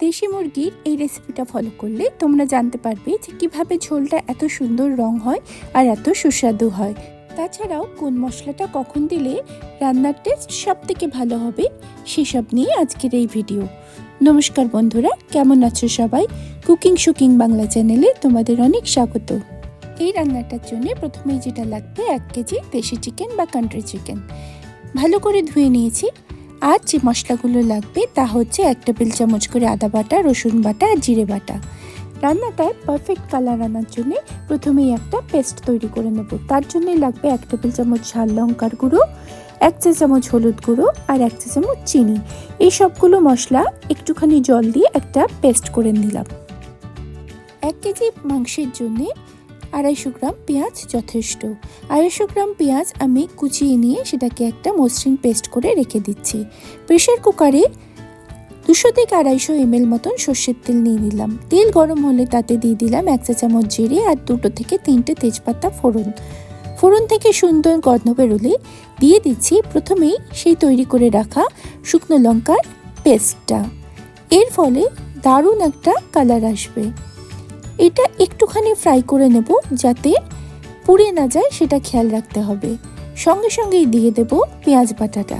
দেশি মুরগির এই রেসিপিটা ফলো করলে তোমরা জানতে পারবে যে কীভাবে ঝোলটা এত সুন্দর রং হয় আর এত সুস্বাদু হয়। তাছাড়াও কোন মশলাটা কখন দিলে রান্নার টেস্ট সব থেকে ভালো হবে সেসব নিয়ে আজকের এই ভিডিও। নমস্কার বন্ধুরা, কেমন আছো সবাই? কুকিং শুকিং বাংলা চ্যানেলে তোমাদের অনেক স্বাগত। এই রান্নাটার জন্য প্রথমেই যেটা লাগবে 1 কেজি দেশি চিকেন বা কান্ট্রি চিকেন। ভালো করে ধুয়ে নিয়েছি। আর যে মশলাগুলো লাগবে তা হচ্ছে 1 টেবিল চামচ করে আদা বাটা, রসুন বাটা আর জিরে বাটা। রান্নাটার পারফেক্ট কালার আনার জন্য প্রথমেই একটা পেস্ট তৈরি করে নেব। তার জন্য লাগবে 1 টেবিল চামচ ঝাল লঙ্কার গুঁড়ো, 1 চা চামচ হলুদ গুঁড়ো আর 1 চা চামচ চিনি। এই সবগুলো মশলা একটুখানি জল দিয়ে একটা পেস্ট করে নিলাম। 1 কেজি মাংসের জন্যে 250 গ্রাম পেঁয়াজ যথেষ্ট। 250 গ্রাম পেঁয়াজ আমি কুচিয়ে নিয়ে সেটাকে একটা মসৃণ পেস্ট করে রেখে দিচ্ছি। প্রেশার কুকারে 200 থেকে 250 ml মতন সর্ষের তেল নিয়ে নিলাম। তেল গরম হলে তাতে দিয়ে দিলাম 1 চা চামচ জিরে আর 2 থেকে 3টে তেজপাতা ফোড়ন। ফোড়ন থেকে সুন্দর গন্ধ বেরোলে দিয়ে দিচ্ছি প্রথমেই সেই তৈরি করে রাখা শুকনো লঙ্কার পেস্টটা। এর ফলে দারুণ একটা কালার আসবে। এটা একটুখানি ফ্রাই করে নেব যাতে পুড়ে না যায়, সেটা খেয়াল রাখতে হবে। সঙ্গে সঙ্গেই দিয়ে দেব পেঁয়াজ বাটাটা।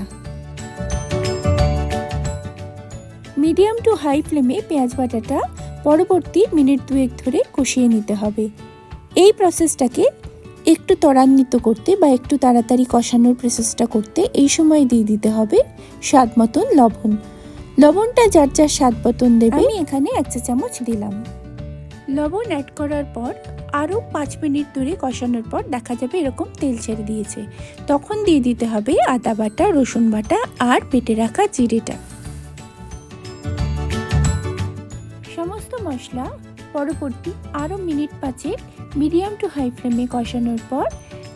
মিডিয়াম টু হাই ফ্লেমে পেঁয়াজ বাটাটা পরবর্তী মিনিট 2 ধরে কষিয়ে নিতে হবে। এই প্রসেসটাকে একটু ত্বরান্বিত করতে বা একটু তাড়াতাড়ি কষানোর প্রসেসটা করতে এই সময় দিয়ে দিতে হবে স্বাদ মতন লবণ। লবণটা যার যার স্বাদ মতন দেবে। আমি এখানে 1 চা চামচ দিলাম। লবণ অ্যাড করার পর আরও 5 মিনিট ধরে কষানোর পর দেখা যাবে এরকম তেল ছেড়ে দিয়েছে। তখন দিয়ে দিতে হবে আদা বাটা, রসুন বাটা আর বেটে রাখা জিরেটা। সমস্ত মশলা পরবর্তী আরও মিনিট 5 মিডিয়াম টু হাই ফ্লেমে কষানোর পর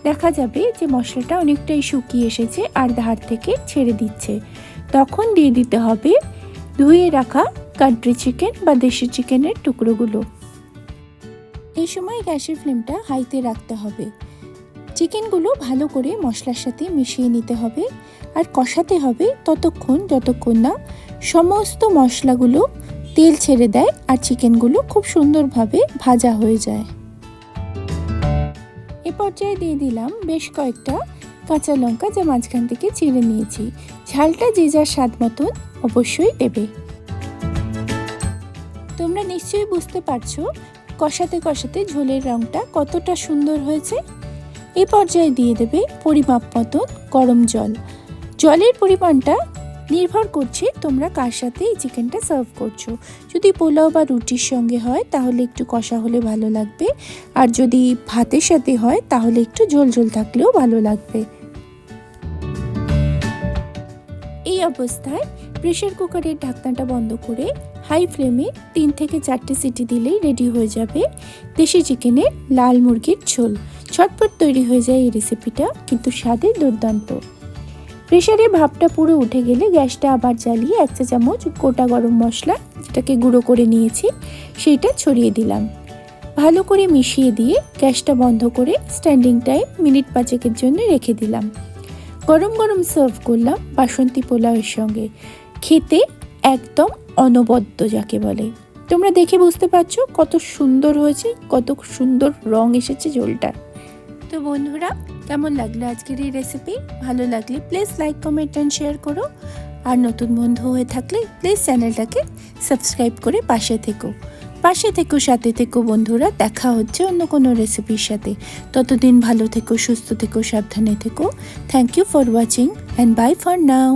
দেখা যাবে যে মশলাটা অনেকটাই শুকিয়ে এসেছে আর ধার থেকে ছেড়ে দিচ্ছে। তখন দিয়ে দিতে হবে ধুয়ে রাখা কান্ট্রি চিকেন বা দেশি চিকেনের টুকরোগুলো। এই সময় গ্যাসের ফ্লেমটা হাইতে রাখতে হবে। চিকেনগুলো ভালো করে মশলার সাথে মিশিয়ে নিতে হবে আর কষাতে হবে ততক্ষণ যতক্ষণ না সমস্ত মশলাগুলো তেল ছেড়ে দেয় আর চিকেনগুলো খুব সুন্দরভাবে ভাজা হয়ে যায়। এ পর্যায়ে দিয়ে দিলাম বেশ কয়েকটা কাঁচা লঙ্কা যা মাঝখান থেকে চিড়ে নিয়েছি। ঝালটা যে যার স্বাদ মতন অবশ্যই দেবে। তোমরা নিশ্চয়ই বুঝতে পারছো কষাতে কষাতে ঝোলের রঙটা কতটা সুন্দর হয়েছে। এই পর্যায়ে দিয়ে দেবে পরিমাপ মতন গরম জল। জলের পরিমাণটা নির্ভর করছে তোমরা কার সাথে এই চিকেনটা সার্ভ করছো। যদি পোলাও বা রুটির সঙ্গে হয় তাহলে একটু কষা হলে ভালো লাগবে, আর যদি ভাতের সাথে হয় তাহলে একটু ঝোল ঝোল থাকলেও ভালো লাগবে। এই অবস্থায় প্রেসার কুকারের ঢাকনাটা বন্ধ করে হাই ফ্লেমে 3 থেকে 4টে সিটি দিলেই রেডি হয়ে যাবে দেশি চিকেনের লাল মুরগির ঝোল। ঝটপট তৈরি হয়ে যায় এই রেসিপিটা, কিন্তু স্বাদে দুর্দান্ত। প্রেসারে ভাপটা পুরো উঠে গেলে গ্যাসটা আবার জ্বালিয়ে 1 চা চামচ গোটা গরম মশলা, যেটাকে গুঁড়ো করে নিয়েছি, সেইটা ছড়িয়ে দিলাম। ভালো করে মিশিয়ে দিয়ে গ্যাসটা বন্ধ করে স্ট্যান্ডিং টাইম মিনিট 5 জন্য রেখে দিলাম। গরম গরম সার্ভ করলাম বাসন্তী পোলাওয়ের সঙ্গে। খেতে একদম অনবদ্য যাকে বলে। তোমরা দেখে বুঝতে পারছো কত সুন্দর হয়েছে, কত সুন্দর রং এসেছে ঝোলটা। তো বন্ধুরা, কেমন লাগলো আজকের এই রেসিপি? ভালো লাগলে please like, comment and share করো। আর নতুন বন্ধু হয়ে থাকলে প্লিজ চ্যানেলটাকে সাবস্ক্রাইব করে পাশে থেকো। সাথে থেকো বন্ধুরা। দেখা হচ্ছে অন্য কোনো রেসিপির সাথে। ততদিন ভালো থেকো, সুস্থ থেকো, সাবধানে থেকো। Thank you for watching and bye for now.